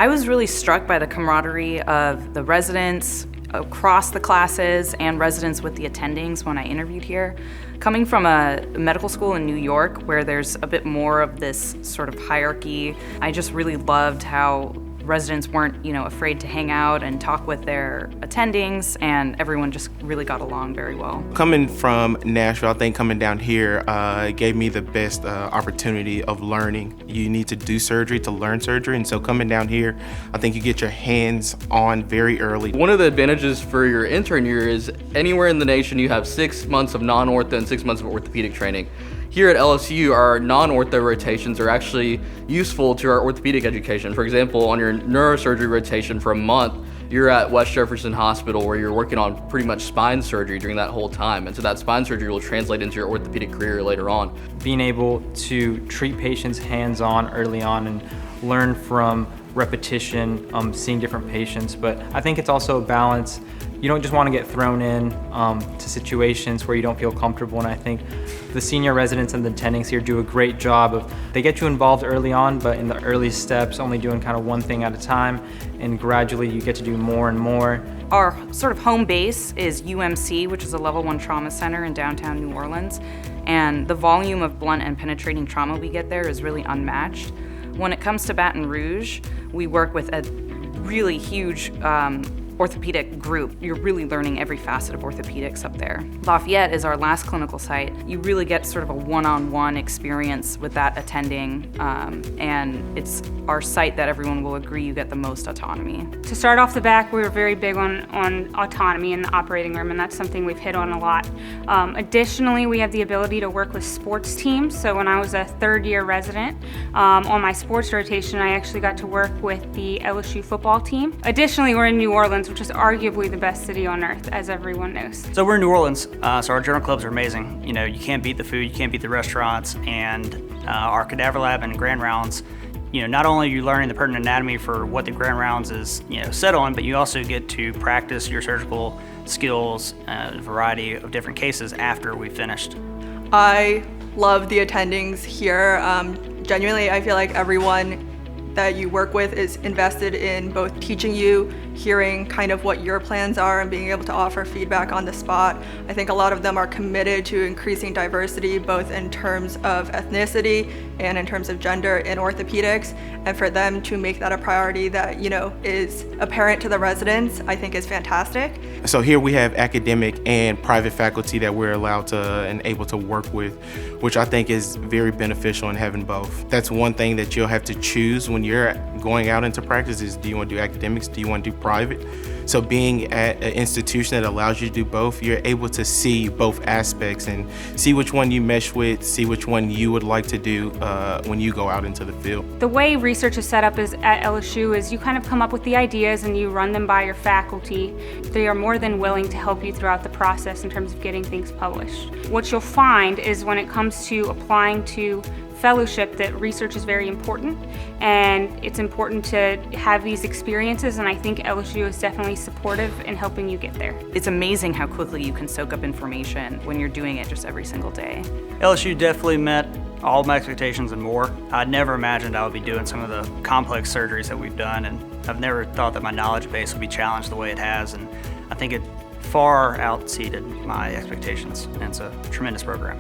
I was really struck by the camaraderie of the residents across the classes and residents with the attendings when I interviewed here. Coming from a medical school in New York where there's a bit more of this sort of hierarchy, I just really loved how residents weren't, afraid to hang out and talk with their attendings, and everyone just really got along very well. Coming from Nashville, I think coming down here gave me the best opportunity of learning. You need to do surgery to learn surgery, and so coming down here, I think you get your hands on very early. One of the advantages for your intern year is anywhere in the nation you have 6 months of non-ortho and 6 months of orthopedic training. Here at LSU, our non-ortho rotations are actually useful to our orthopedic education. For example, on your neurosurgery rotation for a month, you're at West Jefferson Hospital where you're working on pretty much spine surgery during that whole time. And so that spine surgery will translate into your orthopedic career later on. Being able to treat patients hands-on early on and learn from repetition, seeing different patients, but I think it's also a balance. You don't just want to get thrown in to situations where you don't feel comfortable, and I think the senior residents and the attendings here do a great job they get you involved early on, but in the early steps, only doing kind of one thing at a time, and gradually you get to do more and more. Our sort of home base is UMC, which is a level 1 trauma center in downtown New Orleans, and the volume of blunt and penetrating trauma we get there is really unmatched. When it comes to Baton Rouge, we work with a really huge orthopedic group. You're really learning every facet of orthopedics up there. Lafayette is our last clinical site. You really get sort of a one-on-one experience with that attending, and it's our site that everyone will agree you get the most autonomy. To start off the back, we were very big on autonomy in the operating room, and that's something we've hit on a lot. Additionally, we have the ability to work with sports teams. So when I was a third-year resident, on my sports rotation, I actually got to work with the LSU football team. Additionally, we're in New Orleans, which is arguably the best city on earth, as everyone knows. So we're in New Orleans, so our general clubs are amazing. You can't beat the food, you can't beat the restaurants, and our cadaver lab and grand rounds, not only are you learning the pertinent anatomy for what the grand rounds is, set on, but you also get to practice your surgical skills, a variety of different cases after we've finished. I love the attendings here. Genuinely, I feel like everyone that you work with is invested in both teaching you, hearing kind of what your plans are, and being able to offer feedback on the spot. I think a lot of them are committed to increasing diversity, both in terms of ethnicity and in terms of gender in orthopedics. And for them to make that a priority that, is apparent to the residents, I think is fantastic. So here we have academic and private faculty that we're allowed to and able to work with, which I think is very beneficial in having both. That's one thing that you'll have to choose when you're going out into practice is, do you want to do academics? Do you want to do private? So being at an institution that allows you to do both, you're able to see both aspects and see which one you mesh with, see which one you would like to do when you go out into the field. The way research is set up is at LSU is you kind of come up with the ideas and you run them by your faculty. They are more than willing to help you throughout the process in terms of getting things published. What you'll find is when it comes to applying to fellowship that research is very important, and it's important to have these experiences, and I think LSU is definitely supportive in helping you get there. It's amazing how quickly you can soak up information when you're doing it just every single day. LSU definitely met all of my expectations and more. I never imagined I would be doing some of the complex surgeries that we've done, and I've never thought that my knowledge base would be challenged the way it has, and I think it far outseeded my expectations, and it's a tremendous program.